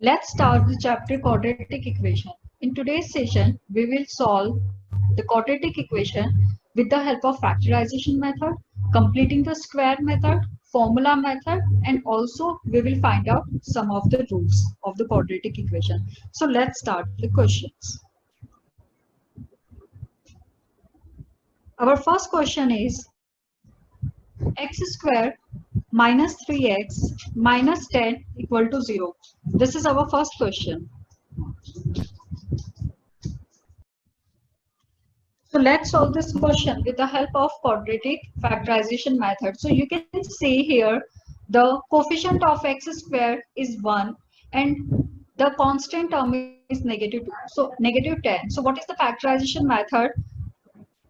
Let's start the chapter quadratic equation. In today's session, we will solve the quadratic equation with the help of factorization method, completing the square method, formula method, and also we will find out some of the rules of the quadratic equation. So let's start the questions. Our first question is x square minus 3x minus 10 equal to 0. This is our first question. So let's solve this question with the help of quadratic factorization method. So you can see here the coefficient of x square is 1 and the constant term is negative 2. So negative 10. So what is the factorization method?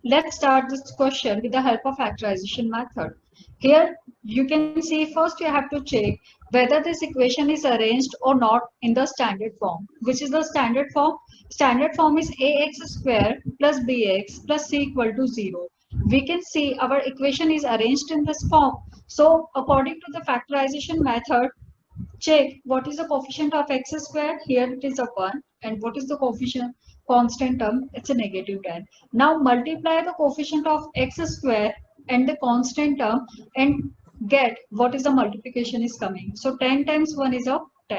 Let's start this question with the help of factorization method. Here you can see first you have to check whether this equation is arranged or not in the standard form. Which is the standard form? Standard form is ax square plus bx plus c equal to 0. We can see our equation is arranged in this form. So according to the factorization method, check what is the coefficient of x square. Here it is a 1. And what is the coefficient constant term? It's a negative 10. Now multiply the coefficient of x square and the constant term and get what is the multiplication is coming. So 10 times 1 is a 10.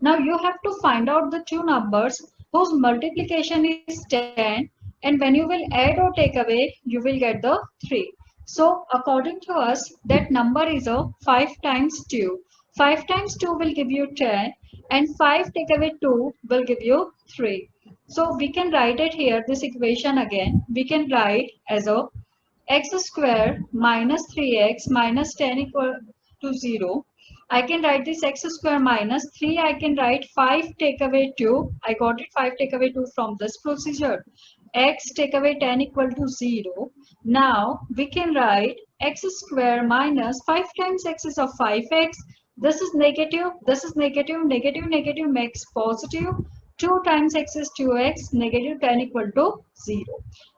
Now you have to find out the two numbers whose multiplication is 10, and when you will add or take away you will get the 3. So according to us that number is a 5 times 2. 5 times 2 will give you 10 and 5 take away 2 will give you 3. So we can write it here, this equation again. We can write as a x square minus 3x minus 10 equal to 0. I can write this x square minus 3. I can write 5 take away 2. I got it 5 take away 2 from this procedure. X take away 10 equal to 0. Now we can write x square minus 5 times x is of 5x. This is negative. This is negative. Negative negative makes positive. 2 times x is 2x. Negative 10 equal to 0.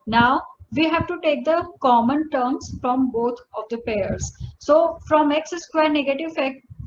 Now we have to take the common terms from both of the pairs. So from x square negative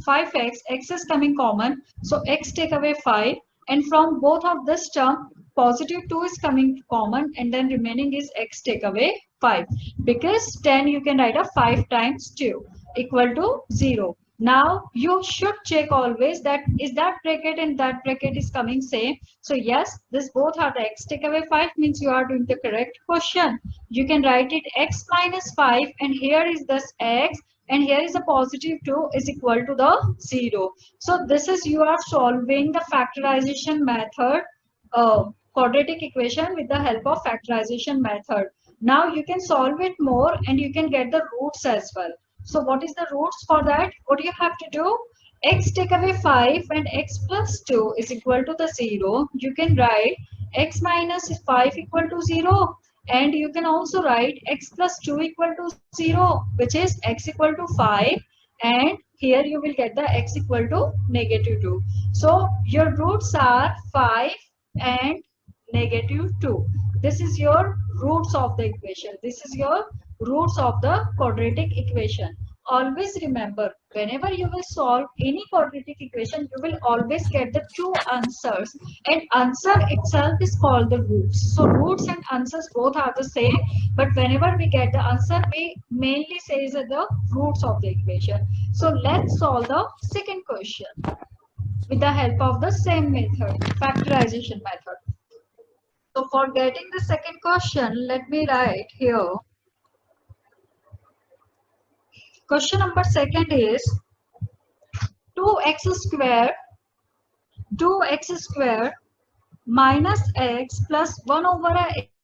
5x, x is coming common. So x take away 5, and from both of this term positive 2 is coming common, and then remaining is x take away 5. Because 10 you can write a 5 times 2 equal to 0. Now you should check always that is that bracket and that bracket is coming same. So yes, this both are the x take away 5 means you are doing the correct question. You can write it x minus 5 and here is this x and here is a positive 2 is equal to the 0. So this is you are solving the factorization method, quadratic equation with the help of factorization method. Now you can solve it more and you can get the roots as well. So what is the roots for that? What do you have to do? X take away 5 and x plus 2 is equal to the 0. You can write x minus 5 equal to 0, and you can also write x plus 2 equal to 0, which is x equal to 5, and here you will get the x equal to negative 2. So your roots are 5 and negative 2. This is your roots of the equation. This is your roots of the quadratic equation. Always remember, whenever you will solve any quadratic equation, you will always get the two answers, and answer itself is called the roots. So roots and answers both are the same, but whenever we get the answer, we mainly say is the roots of the equation. So let's solve the second question with the help of the same method, factorization method. So for getting the second question, let me write here. Question number second is 2x square 2x square minus x plus 1 over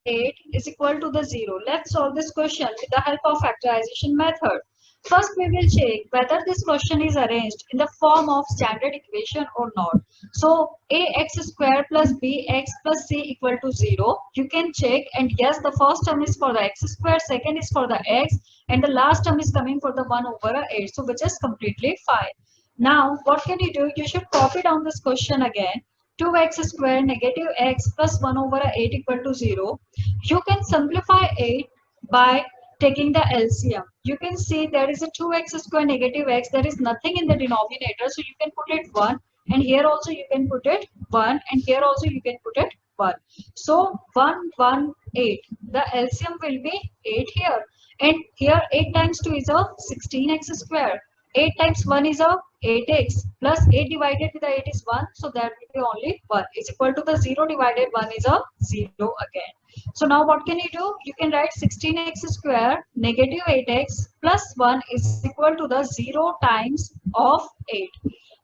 8 is equal to the 0. Let's solve this question with the help of factorization method. First, we will check whether this question is arranged in the form of standard equation or not. So, ax square plus bx plus c equal to 0. You can check, and yes, the first term is for the x square, second is for the x, and the last term is coming for the 1 over 8. So, which is completely fine. Now, what can you do? You should copy down this question again. 2x square negative x plus 1 over 8 equal to 0. You can simplify it by taking the LCM. You can see there is a 2x square negative x. There is nothing in the denominator, so you can put it 1. and here also you can put it 1, and here also you can put it 1. So 1, 1, 8. The LCM will be 8 here, and here 8 times 2 is a 16x square. 8 times 1 is a 8x, plus 8 divided with the 8 is 1, so that will be only 1 is equal to the 0 divided 1 is a 0 again. So now what can you do? You can write 16x square negative 8x plus 1 is equal to the 0 times of 8.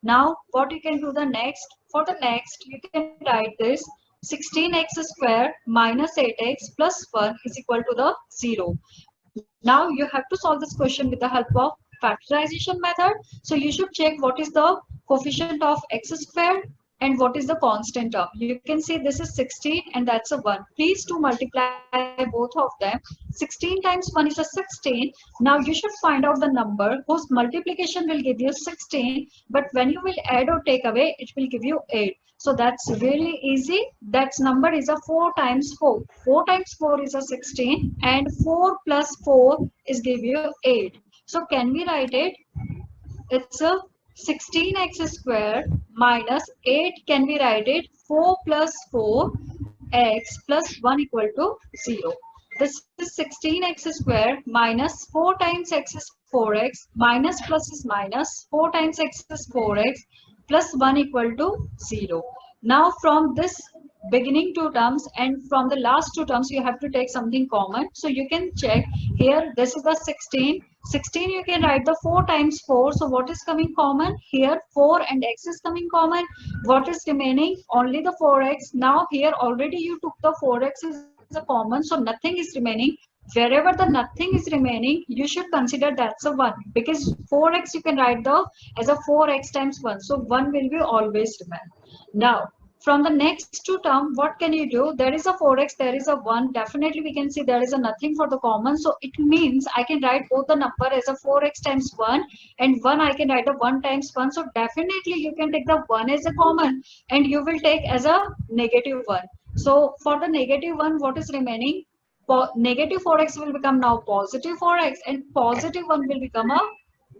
Now what you can do the next? For the next you can write this 16x square minus 8x plus 1 is equal to the 0. Now you have to solve this question with the help of factorization method. So you should check what is the coefficient of x square and what is the constant term. You can see this is 16 and that's a 1. Please to multiply both of them. 16 times 1 is a 16. Now you should find out the number whose multiplication will give you 16, but when you will add or take away, it will give you 8. So that's really easy. That number is a 4 times 4. 4 times 4 is a 16, and 4 plus 4 is give you 8. So can we write it? It's a 16x square minus 8. Can we write it? 4 plus 4x plus 1 equal to 0. This is 16x square minus 4 times x is 4x, minus plus is minus, 4 times x is 4x plus 1 equal to 0. Now from this beginning two terms and from the last two terms you have to take something common. So you can check here, this is the 16. 16 you can write the 4 times 4. So what is coming common? Here 4 and x is coming common. What is remaining? Only the 4x. Now here already you took the 4x is a common, so nothing is remaining. Wherever the nothing is remaining, you should consider that's a 1, because 4x you can write the as a 4x times 1. So 1 will be always remain. Now from the next two term, what can you do? There is a 4x, there is a 1. Definitely we can see there is a nothing for the common. So it means I can write both the number as a 4x times 1 and 1 I can write a 1 times 1. So definitely you can take the 1 as a common and you will take as a negative 1. So for the negative 1, what is remaining? Negative 4x will become now positive 4x, and positive 1 will become a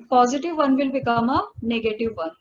negative 1.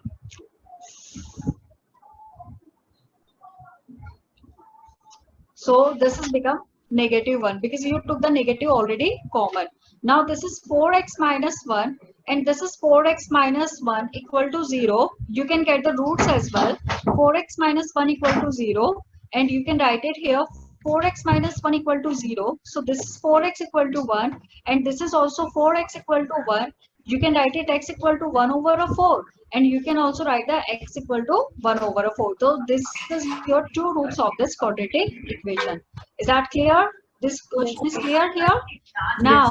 So this has become negative 1 because you took the negative already common. Now this is 4x minus 1 and this is 4x minus 1 equal to 0. You can get the roots as well. 4x minus 1 equal to 0, and you can write it here 4x minus 1 equal to 0. So this is 4x equal to 1 and this is also 4x equal to 1. You can write it x equal to 1 over a 4, and you can also write the x equal to 1 over a 4. So this is your two roots of this quadratic equation. Is that clear? This question is clear here? Now